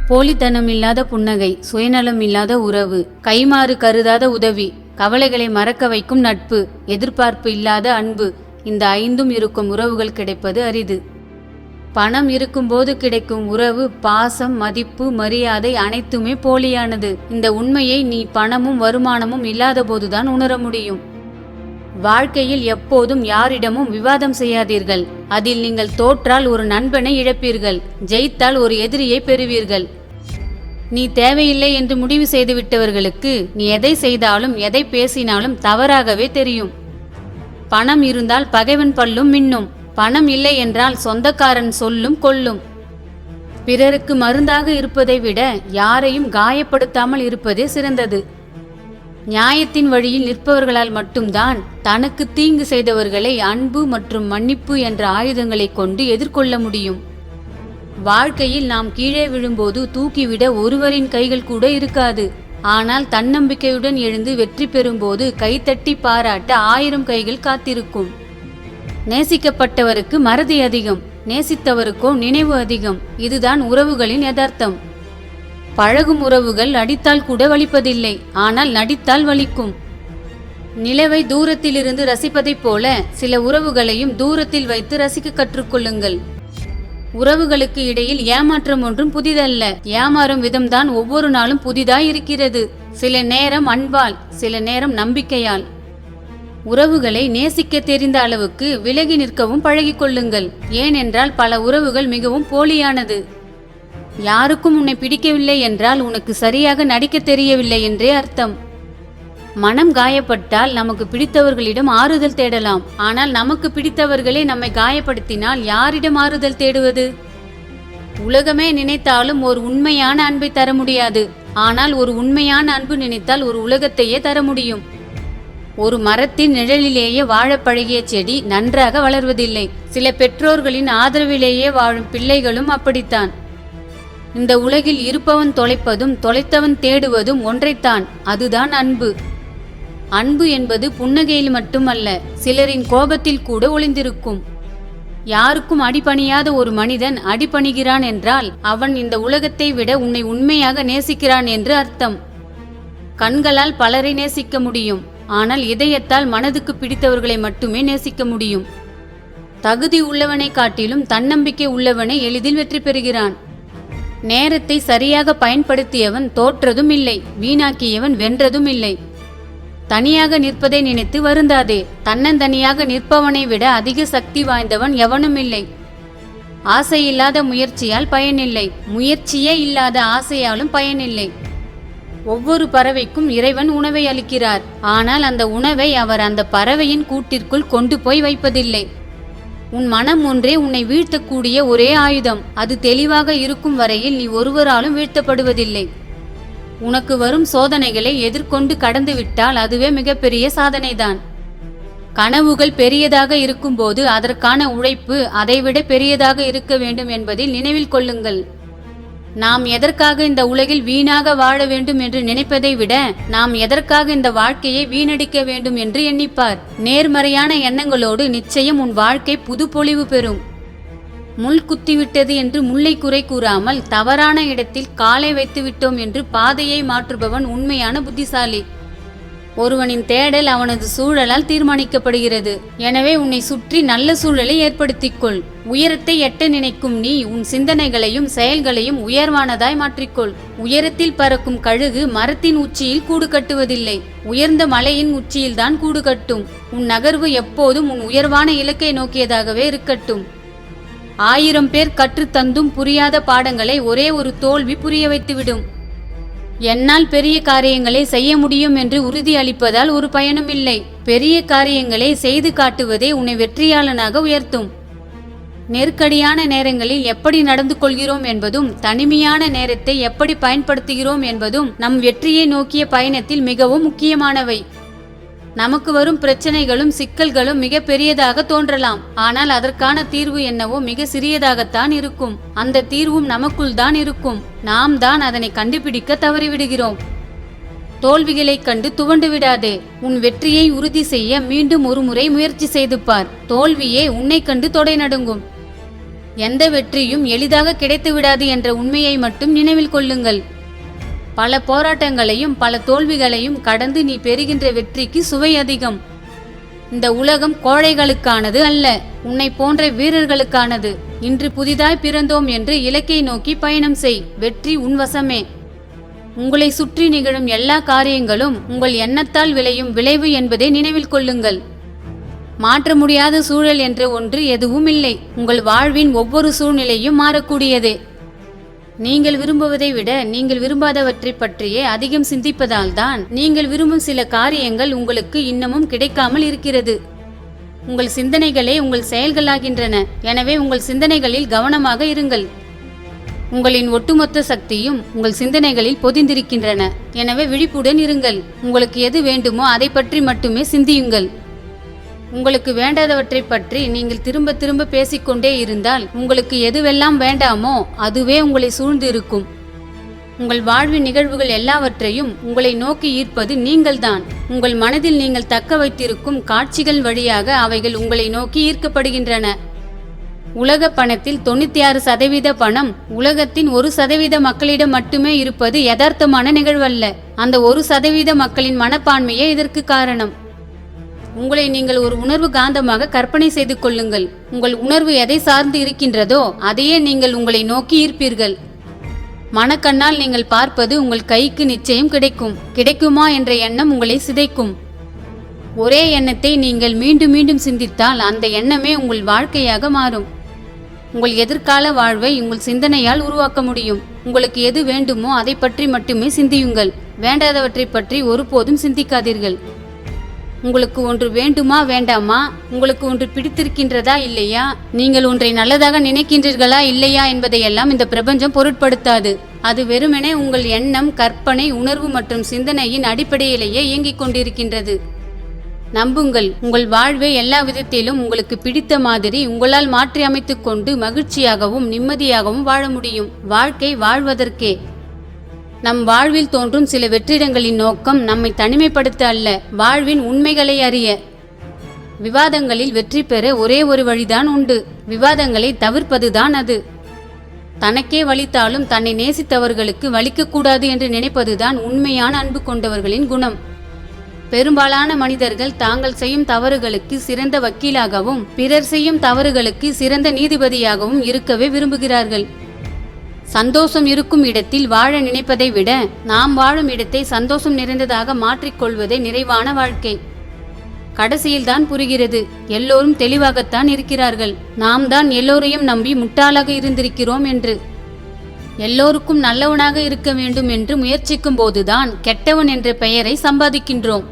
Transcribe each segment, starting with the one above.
போலித்தனம் இல்லாத புன்னகை, சுயநலம் இல்லாத உறவு, கைமாறு கருதாத உதவி, கவலைகளை மறக்க வைக்கும் நட்பு, எதிர்பார்ப்பு இல்லாத அன்பு, இந்த ஐந்தும் இருக்கும் உறவுகள் கிடைப்பது அரிது. பணம் இருக்கும்போது கிடைக்கும் உறவு, பாசம், மதிப்பு, மரியாதை அனைத்துமே போலியானது. இந்த உண்மையை நீ பணமும் வருமானமும் இல்லாத போதுதான் உணர முடியும். வாழ்க்கையில் எப்போதும் யாரிடமும் விவாதம் செய்யாதீர்கள். அதில் நீங்கள் தோற்றால் ஒரு நண்பனை இழப்பீர்கள், ஜெயித்தால் ஒரு எதிரியை பெறுவீர்கள். நீ தேவையில்லை என்று முடிவு செய்துவிட்டவர்களுக்கு நீ எதை செய்தாலும் எதை பேசினாலும் தவறாகவே தெரியும். பணம் இருந்தால் பகைவன் பல்லும் மின்னும், பணம் இல்லை என்றால் சொந்தக்காரன் சொல்லும் கொல்லும். பிறருக்கு மருந்தாக இருப்பதை விட யாரையும் காயப்படுத்தாமல் இருப்பதே சிறந்தது. நியாயத்தின் வழியில் நிற்பவர்களால் மட்டும்தான் தனக்கு தீங்கு செய்தவர்களை அன்பு மற்றும் மன்னிப்பு என்ற ஆயுதங்களை கொண்டு எதிர்கொள்ள முடியும். வாழ்க்கையில் நாம் கீழே விழும்போது தூக்கிவிட ஒருவரின் கைகள் கூட இருக்காது. ஆனால் தன்னம்பிக்கையுடன் எழுந்து வெற்றி பெறும்போது கைத்தட்டி பாராட்ட 1000 கைகள் காத்திருக்கும். நேசிக்கப்பட்டவருக்கு மறதி அதிகம், நேசித்தவருக்கோ நினைவு அதிகம். இதுதான் உறவுகளின் யதார்த்தம். பழகும் உறவுகள் அடித்தால் கூட வலிப்பதில்லை, ஆனால் நடித்தால் வலிக்கும். நிலவை தூரத்திலிருந்து ரசிப்பதைப் போல சில உறவுகளையும் தூரத்தில் வைத்து ரசிக்க கற்றுக்கொள்ளுங்கள். உறவுகளுக்கு இடையில் ஏமாற்றம் ஒன்றும் புதிதல்ல. ஏமாறும் விதம்தான் ஒவ்வொரு நாளும் புதிதாய் இருக்கிறது. சில நேரம் அன்பால், சில நேரம் நம்பிக்கையால். உறவுகளை நேசிக்க தெரிந்த அளவுக்கு விலகி நிற்கவும் பழகிக்கொள்ளுங்கள். ஏனென்றால் பல உறவுகள் மிகவும் போலியானது. யாருக்கும் உன்னை பிடிக்கவில்லை என்றால் உனக்கு சரியாக நடிக்க தெரியவில்லை என்றே அர்த்தம். மனம் காயப்பட்டால் நமக்கு பிடித்தவர்களிடம் ஆறுதல் தேடலாம். ஆனால் நமக்கு பிடித்தவர்களே நம்மை காயப்படுத்தினால் யாரிடம் ஆறுதல் தேடுவது? உலகமே நினைத்தாலும் ஒரு உண்மையான அன்பை தர முடியாது. ஆனால் ஒரு உண்மையான அன்பு நினைத்தால் ஒரு உலகத்தையே தர முடியும். ஒரு மரத்தின் நிழலிலேயே வாழ பழகிய செடி நன்றாக வளர்வதில்லை. சில பெற்றோர்களின் ஆதரவிலேயே வாழும் பிள்ளைகளும் அப்படித்தான். இந்த உலகில் இருப்பவன் தொலைப்பதும் தொலைத்தவன் தேடுவதும் ஒன்றைத்தான், அதுதான் அன்பு. அன்பு என்பது புன்னகையில் மட்டுமல்ல, சிலரின் கோபத்தில் கூட ஒளிந்திருக்கும். யாருக்கும் அடிபணியாத ஒரு மனிதன் அடிபணிகிறான் என்றால் அவன் இந்த உலகத்தை விட உன்னை உண்மையாக நேசிக்கிறான் என்று அர்த்தம். கண்களால் பலரை நேசிக்க முடியும், ஆனால் இதயத்தால் மனதுக்கு பிடித்தவர்களை மட்டுமே நேசிக்க முடியும். தகுதி உள்ளவனை காட்டிலும் தன்னம்பிக்கை உள்ளவனை எளிதில் வெற்றி பெறுகிறான். நேரத்தை சரியாக பயன்படுத்தியவன் தோற்றதும் இல்லை, வீணாக்கியவன் வென்றதும் இல்லை. தனியாக நிற்பதை நினைத்து வருந்தாதே. தன்னந்தனியாக நிற்பவனை விட அதிக சக்தி வாய்ந்தவன் எவனும் இல்லை. ஆசையில்லாத முயற்சியால் பயனில்லை, முயற்சியே இல்லாத ஆசையாலும் பயனில்லை. ஒவ்வொரு பறவைக்கும் இறைவன் உணவை அளிக்கிறார். ஆனால் அந்த உணவை அவர் அந்த பறவையின் கூட்டிற்குள் கொண்டு போய் வைப்பதில்லை. உன் மனம் ஒன்றே உன்னை வீழ்த்தக்கூடிய ஒரே ஆயுதம். அது தெளிவாக இருக்கும் வரையில் நீ ஒருவராலும் வீழ்த்தப்படுவதில்லை. உனக்கு வரும் சோதனைகளை எதிர்கொண்டு கடந்து விட்டால் அதுவே மிகப்பெரிய சாதனைதான். கனவுகள் பெரியதாக இருக்கும்போது அதற்கான உழைப்பு அதைவிட பெரியதாக இருக்க வேண்டும் என்பதில் நினைவில் கொள்ளுங்கள். நாம் எதற்காக இந்த உலகில் வீணாக வாழ வேண்டும் என்று நினைப்பதை விட நாம் எதற்காக இந்த வாழ்க்கையை வீணடிக்க வேண்டும் என்று எண்ணிப்பார். நேர்மறையான எண்ணங்களோடு நிச்சயம் உன் வாழ்க்கை புது பொலிவு பெறும். முள் குத்திவிட்டது என்று முல்லை குறை கூறாமல் தவறான இடத்தில் காலை வைத்து விட்டோம் என்று பாதையை மாற்றுபவன் உண்மையான புத்திசாலி. ஒருவனின் தேடல் அவனது சூழலால் தீர்மானிக்கப்படுகிறது. எனவே உன்னை சுற்றி நல்ல சூழலை ஏற்படுத்திக்கொள். உயரத்தை எட்ட நினைக்கும் நீ உன் சிந்தனைகளையும் செயல்களையும் உயர்வானதாய் மாற்றிக்கொள். உயரத்தில் பறக்கும் கழுகு மரத்தின் உச்சியில் கூடு கட்டுவதில்லை, உயர்ந்த மலையின் உச்சியில்தான் கூடு கட்டும். உன் நகர்வு எப்போதும் உன் உயர்வான இலக்கை நோக்கியதாகவே இருக்கட்டும். 1000 பேர் கற்றுத்தந்தும் புரியாத பாடங்களை ஒரே ஒரு தோல்வி புரிய வைத்துவிடும். என்னால் பெரிய காரியங்களை செய்ய முடியும் என்று உறுதி அளிப்பதால் ஒரு பயனும் இல்லை. பெரிய காரியங்களை செய்து காட்டுவதே உன்னை வெற்றியாளனாக உயர்த்தும். நெருக்கடியான நேரங்களில் எப்படி நடந்து கொள்கிறோம் என்பதும் தனிமையான நேரத்தை எப்படி பயன்படுத்துகிறோம் என்பதும் நம் வெற்றியை நோக்கிய பயணத்தில் மிகவும் முக்கியமானவை. நமக்கு வரும் பிரச்சனைகளும் சிக்கல்களும் மிக பெரியதாக தோன்றலாம். ஆனால் அதற்கான தீர்வு என்னவோ மிக சிறியதாகத்தான் இருக்கும். அந்த தீர்வும் நமக்குள் தான் இருக்கும். நாம் தான் அதனை கண்டுபிடிக்க தவறிவிடுகிறோம். தோல்விகளைக் கண்டு துவண்டு விடாதே. உன் வெற்றியை உறுதி செய்ய மீண்டும் ஒரு முறை முயற்சி செய்து பார். தோல்வியே உன்னை கண்டு தொடை நடுங்கும். எந்த வெற்றியும் எளிதாக கிடைத்து விடாது என்ற உண்மையை மட்டும் நினைவில் கொள்ளுங்கள். பல போராட்டங்களையும் பல தோல்விகளையும் கடந்து நீ பெறுகின்ற வெற்றிக்கு சுவை அதிகம். இந்த உலகம் கோழைகளுக்கானது அல்ல, உன்னை போன்ற வீரர்களுக்கானது. இன்று புதிதாய் பிறந்தோம் என்று இலக்கை நோக்கி பயணம் செய். வெற்றி உன் வசமே. உங்களை சுற்றி நிகழும் எல்லா காரியங்களும் உங்கள் எண்ணத்தால் விளையும் விளைவு என்பதை நினைவில் கொள்ளுங்கள். மாற்ற முடியாத சூழல் என்ற ஒன்று எதுவும் இல்லை. உங்கள் வாழ்வின் ஒவ்வொரு சூழ்நிலையும் மாறக்கூடியதே. நீங்கள் விரும்புவதை விட நீங்கள் விரும்பாதவற்றை பற்றியே அதிகம் சிந்திப்பதால் தான் நீங்கள் விரும்பும் சில காரியங்கள் உங்களுக்கு இன்னமும் கிடைக்காமல் இருக்கிறது. உங்கள் சிந்தனைகளே உங்கள் செயல்களாகின்றன. எனவே உங்கள் சிந்தனைகளில் கவனமாக இருங்கள். உங்களின் ஒட்டுமொத்த சக்தியும் உங்கள் சிந்தனைகளில் பொதிந்திருக்கின்றன. எனவே விழிப்புடன் இருங்கள். உங்களுக்கு எது வேண்டுமோ அதை பற்றி மட்டுமே சிந்தியுங்கள். உங்களுக்கு வேண்டாதவற்றை பற்றி நீங்கள் திரும்ப திரும்ப பேசிக்கொண்டே இருந்தால் உங்களுக்கு எதுவெல்லாம் வேண்டாமோ அதுவே உங்களை சூழ்ந்து இருக்கும். உங்கள் வாழ்வின் நிகழ்வுகள் எல்லாவற்றையும் உங்களை நோக்கி ஈர்ப்பது நீங்கள்தான். உங்கள் மனதில் நீங்கள் தக்க வைத்திருக்கும் காட்சிகள் வழியாக அவைகள் உங்களை நோக்கி ஈர்க்கப்படுகின்றன. உலக பணத்தில் 96% பணம் உலகத்தின் 1% மக்களிடம் மட்டுமே இருப்பது யதார்த்தமான நிகழ்வல்ல. அந்த 1% மக்களின் மனப்பான்மையே இதற்கு காரணம். உங்களை நீங்கள் ஒரு உணர்வு காந்தமாக கற்பனை செய்து கொள்ளுங்கள். உங்கள் உணர்வு எதை சார்ந்து இருக்கின்றதோ அதையே நீங்கள் உங்களை நோக்கி ஈர்ப்பீர்கள். மனக்கண்ணால் நீங்கள் பார்ப்பது உங்கள் கைக்கு நிச்சயம் கிடைக்குமா என்ற எண்ணம் உங்களை சிதைக்கும். ஒரே எண்ணத்தை நீங்கள் மீண்டும் மீண்டும் சிந்தித்தால் அந்த எண்ணமே உங்கள் வாழ்க்கையாக மாறும். உங்கள் எதிர்கால வாழ்வை உங்கள் சிந்தனையால் உருவாக்க முடியும். உங்களுக்கு எது வேண்டுமோ அதை பற்றி மட்டுமே சிந்தியுங்கள். வேண்டாதவற்றை பற்றி ஒருபோதும் சிந்திக்காதீர்கள். உங்களுக்கு ஒன்று வேண்டுமா வேண்டாமா, உங்களுக்கு ஒன்று பிடித்திருக்கின்றதா இல்லையா, நீங்கள் ஒன்றை நல்லதாக நினைக்கின்றீர்களா இல்லையா என்பதையெல்லாம் இந்த பிரபஞ்சம் பொருட்படுத்தாது. அது வெறுமனே உங்கள் எண்ணம், கற்பனை, உணர்வு மற்றும் சிந்தனையின் அடிப்படையிலேயே இயங்கிக் கொண்டிருக்கின்றது. நம்புங்கள், உங்கள் வாழ்வை எல்லா விதத்திலும் உங்களுக்கு பிடித்த மாதிரி உங்களால் மாற்றி அமைத்துக் கொண்டு மகிழ்ச்சியாகவும் நிம்மதியாகவும் வாழ முடியும். வாழ்க்கை வாழ்வதற்கே. நம் வாழ்வில் தோன்றும் சில வெற்றிடங்களின் நோக்கம் நம்மை தனிமைப்படுத்த அல்ல, வாழ்வின் உண்மைகளை அறிய. விவாதங்களில் வெற்றி பெற ஒரே ஒரு வழிதான் உண்டு. விவாதங்களை தவிர்ப்பதுதான் அது. தனக்கே வலித்தாலும் தன்னை நேசித்தவர்களுக்கு வலிக்கக்கூடாது என்று நினைப்பதுதான் உண்மையான அன்பு கொண்டவர்களின் குணம். பெரும்பாலான மனிதர்கள் தாங்கள் செய்யும் தவறுகளுக்கு சிறந்த வக்கீலாகவும் பிறர் செய்யும் தவறுகளுக்கு சிறந்த நீதிபதியாகவும் இருக்கவே விரும்புகிறார்கள். சந்தோஷம் இருக்கும் இடத்தில் வாழ நினைப்பதை விட நாம் வாழும் இடத்தை சந்தோஷம் நிறைந்ததாக மாற்றிக்கொள்வதே நிறைவான வாழ்க்கை. கடைசியில் தான் புரிகிறது, எல்லோரும் தெளிவாகத்தான் இருக்கிறார்கள், நாம் தான் எல்லோரையும் நம்பி முட்டாளாக இருந்திருக்கிறோம் என்று. எல்லோருக்கும் நல்லவனாக இருக்க வேண்டும் என்று முயற்சிக்கும் போதுதான் கெட்டவன் என்ற பெயரை சம்பாதிக்கின்றோம்.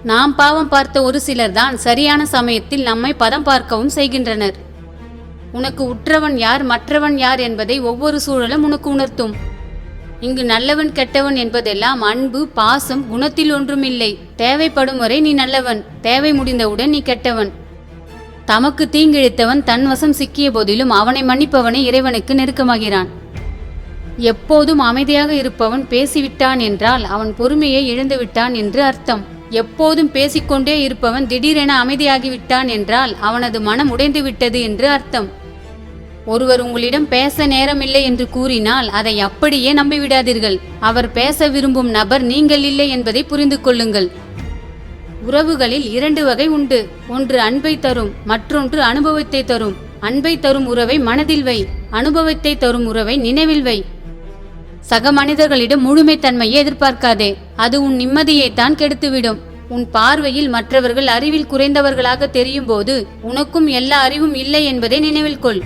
நாம் பாவம் பார்த்த ஒரு சிலர்தான் சரியான சமயத்தில் நம்மை பதம் பார்க்கவும் செய்கின்றனர். உனக்கு உற்றவன் யார் மற்றவன் யார் என்பதை ஒவ்வொரு சூழலும் உனக்கு உணர்த்தும். இங்கு நல்லவன் கெட்டவன் என்பதெல்லாம் அன்பு, பாசம், குணத்தில் ஒன்றுமில்லை. தேவைப்படும் வரை நீ நல்லவன், தேவை முடிந்தவுடன் நீ கெட்டவன். தமக்கு தீங்கிழித்தவன் தன் வசம் சிக்கிய போதிலும் அவனை மன்னிப்பவனை இறைவனுக்கு நெருக்கமாகிறான். எப்போதும் அமைதியாக இருப்பவன் பேசிவிட்டான் என்றால் அவன் பொறுமையை இழந்துவிட்டான் என்று அர்த்தம். எப்போதும் பேசிக்கொண்டே இருப்பவன் திடீரென அமைதியாகிவிட்டான் என்றால் அவனது மனம் உடைந்து விட்டது என்று அர்த்தம். ஒருவர் உங்களிடம் பேச நேரமில்லை என்று கூறினால் அதை அப்படியே நம்பிவிடாதீர்கள். அவர் பேச விரும்பும் நபர் நீங்கள் இல்லை என்பதை புரிந்து கொள்ளுங்கள். உறவுகளில் 2 வகை உண்டு. ஒன்று அன்பை தரும், மற்றொன்று அனுபவத்தை தரும். அன்பை தரும் உறவை மனதில் வை, அனுபவத்தை தரும் உறவை நினைவில் வை. சக மனிதர்களிடம் முழுமைத்தன்மையை எதிர்பார்க்காதே, அது உன் நிம்மதியைத்தான் கெடுத்துவிடும். உன் பார்வையில் மற்றவர்கள் அறிவில் குறைந்தவர்களாக தெரியும் போது உனக்கும் எல்லா அறிவும் இல்லை என்பதை நினைவில் கொள்.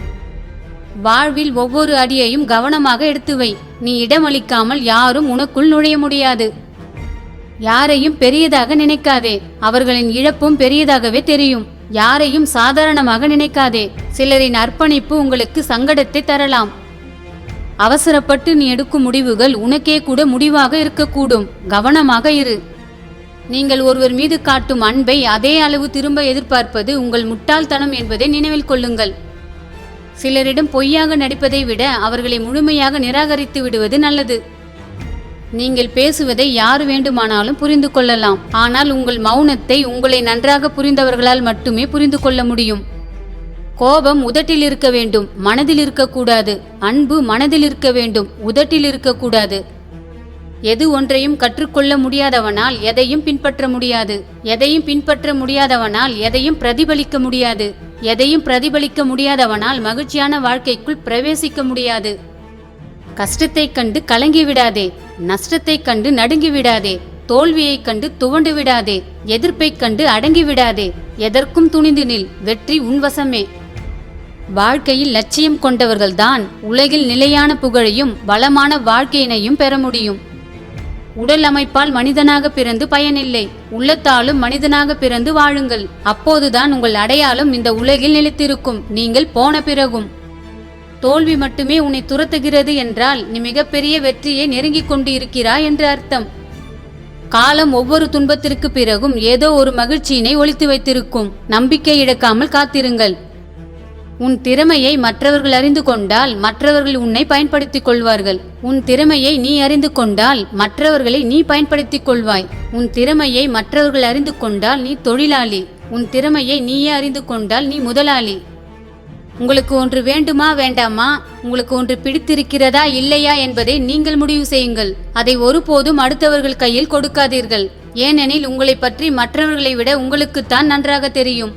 வாழ்வில் ஒவ்வொரு அடியையும் கவனமாக எடுத்து வை. நீ இடமளிக்காமல் யாரும் உனக்குள் நுழைய முடியாது. யாரையும் பெரியதாக நினைக்காதே, அவர்களின் இழப்பும் பெரியதாகவே தெரியும். யாரையும் சாதாரணமாக நினைக்காதே, சிலரின் அர்ப்பணிப்பு உங்களுக்கு சங்கடத்தை தரலாம். அவசரப்பட்டு நீ எடுக்கும் முடிவுகள் உனக்கே கூட முடிவாக இருக்கக்கூடும். கவனமாக இரு. நீங்கள் ஒருவர் மீது காட்டும் அன்பை அதே அளவு திரும்ப எதிர்பார்ப்பது உங்கள் முட்டாள்தனம் என்பதை நினைவில் கொள்ளுங்கள். சிலரிடம் பொய்யாக நடிப்பதை விட அவர்களை முழுமையாக நிராகரித்து விடுவது நல்லது. நீங்கள் பேசுவதை யார் வேண்டுமானாலும் புரிந்து கொள்ளலாம், ஆனால் உங்கள் மௌனத்தை உங்களை நன்றாக புரிந்தவர்களால் மட்டுமே புரிந்து கொள்ள முடியும். கோபம் உதட்டில் இருக்க வேண்டும், மனதில் இருக்கக்கூடாது. அன்பு மனதில் இருக்க வேண்டும், உதட்டில் இருக்கக்கூடாது. எது ஒன்றையும் கற்றுக்கொள்ள முடியாதவனால் எதையும் பின்பற்ற முடியாது. எதையும் பின்பற்ற முடியாதவனால் எதையும் பிரதிபலிக்க முடியாது. எதையும் பிரதிபலிக்க முடியாதவனால் மகிழ்ச்சியான வாழ்க்கைக்குள் பிரவேசிக்க முடியாது. கஷ்டத்தைக் கண்டு கலங்கி விடாதே, நஷ்டத்தைக் கண்டு நடுங்கி விடாதே, தோல்வியைக் கண்டு துவண்டு விடாதே, எதிர்ப்பைக் கண்டு அடங்கி விடாதே. எதற்கும் துணிந்து நில், வெற்றி உன்வசமே. வாழ்க்கையில் லட்சியம் கொண்டவர்கள்தான் உலகில் நிலையான புகழையும் வளமான வாழ்க்கையினையும் பெற முடியும். உடல் அமைப்பால் மனிதனாக பிறந்து பயனில்லை, உள்ளத்தாலும் மனிதனாக பிறந்து வாழுங்கள். அப்போதுதான் உங்கள் அடையாளம் இந்த உலகில் நிலைத்திருக்கும், நீங்கள் போன பிறகும். தோல்வி மட்டுமே உன்னை துரத்துகிறது என்றால் நீ மிகப்பெரிய வெற்றியை நெருங்கிக் கொண்டு இருக்கிறாய் என்று அர்த்தம். காலம் ஒவ்வொரு துன்பத்திற்கு பிறகும் ஏதோ ஒரு மகிழ்ச்சியினை ஒளித்து வைத்திருக்கும். நம்பிக்கை இழக்காமல் காத்திருங்கள். உன் திறமையை மற்றவர்கள் அறிந்து கொண்டால் மற்றவர்கள் உன்னை பயன்படுத்திக் கொள்வார்கள். உன் திறமையை நீ அறிந்து கொண்டால் மற்றவர்களை நீ பயன்படுத்திக் கொள்வாய். உன் திறமையை மற்றவர்கள் அறிந்து கொண்டால் நீ தொழிலாளி. உன் திறமையை நீயே அறிந்து கொண்டால் நீ முதலாளி. உங்களுக்கு ஒன்று வேண்டுமா வேண்டாமா, உங்களுக்கு ஒன்று பிடித்திருக்கிறதா இல்லையா என்பதை நீங்கள் முடிவு செய்யுங்கள். அதை ஒருபோதும் அடுத்தவர்கள் கையில் கொடுக்காதீர்கள். ஏனெனில் உங்களை பற்றி மற்றவர்களை விட உங்களுக்குத்தான் நன்றாக தெரியும்.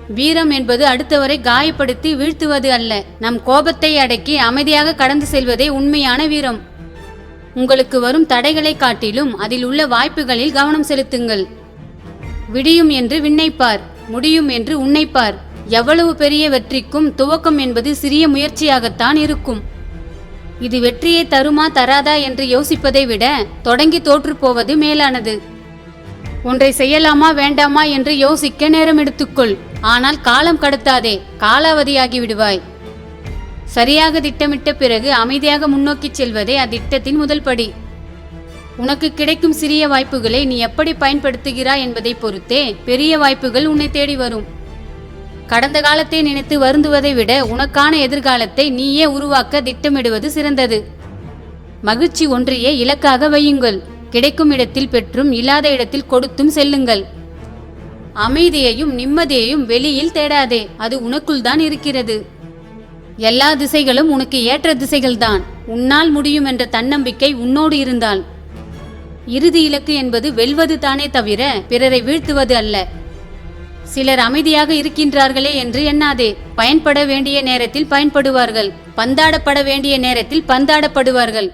வீரம் என்பது அடுத்தவரை காயப்படுத்தி வீழ்த்துவது அல்ல. நம் கோபத்தை அடக்கி அமைதியாக கடந்து செல்வதே உண்மையான வீரம். உங்களுக்கு வரும் தடைகளை காட்டிலும் அதில் உள்ள வாய்ப்புகளில் கவனம் செலுத்துங்கள். விடியும் என்று விண்ணைப்பார், முடியும் என்று உன்னைப்பார். எவ்வளவு பெரிய வெற்றிக்கும் துவக்கம் என்பது சிறிய முயற்சியாகத்தான் இருக்கும். இது வெற்றியை தருமா தராதா என்று யோசிப்பதை விட தொடங்கி தோற்று போவது மேலானது. ஒன்றை செய்யலாமா வேண்டாமா என்று யோசிக்க நேரம் எடுத்துக்கொள். ஆனால் காலம் கடத்தாதே, காலாவதியாகி விடுவாய். சரியாக திட்டமிட்ட பிறகு அமைதியாக முன்னோக்கி செல்வதே அத்திட்டத்தின் முதல் படி. உனக்கு கிடைக்கும் சிறிய வாய்ப்புகளை நீ எப்படி பயன்படுத்துகிறாய் என்பதை பொறுத்தே பெரிய வாய்ப்புகள் உன்னை தேடி வரும். கடந்த காலத்தை நினைத்து வருந்துவதை விட உனக்கான எதிர்காலத்தை நீயே உருவாக்க திட்டமிடுவது சிறந்தது. மகிழ்ச்சி ஒன்றையே இலக்காக வையுங்கள். கிடைக்கும் இடத்தில் பெற்றும் இல்லாத இடத்தில் கொடுத்தும் செல்லுங்கள். அமைதியையும் நிம்மதியையும் வெளியில் தேடாதே, அது உனக்குள் தான் இருக்கிறது. எல்லா திசைகளும் உனக்கு ஏற்ற திசைகள்தான். உன்னால் முடியும் என்ற தன்னம்பிக்கை உன்னோடு இருந்தால். இறுதி இலக்கு என்பது வெல்வது தானே தவிர பிறரை வீழ்த்துவது அல்ல. சிலர் அமைதியாக இருக்கின்றார்களே என்று எண்ணாதே. பயன்பட வேண்டிய நேரத்தில் பயன்படுவார்கள், பந்தாடப்பட வேண்டிய நேரத்தில் பந்தாடப்படுவார்கள்.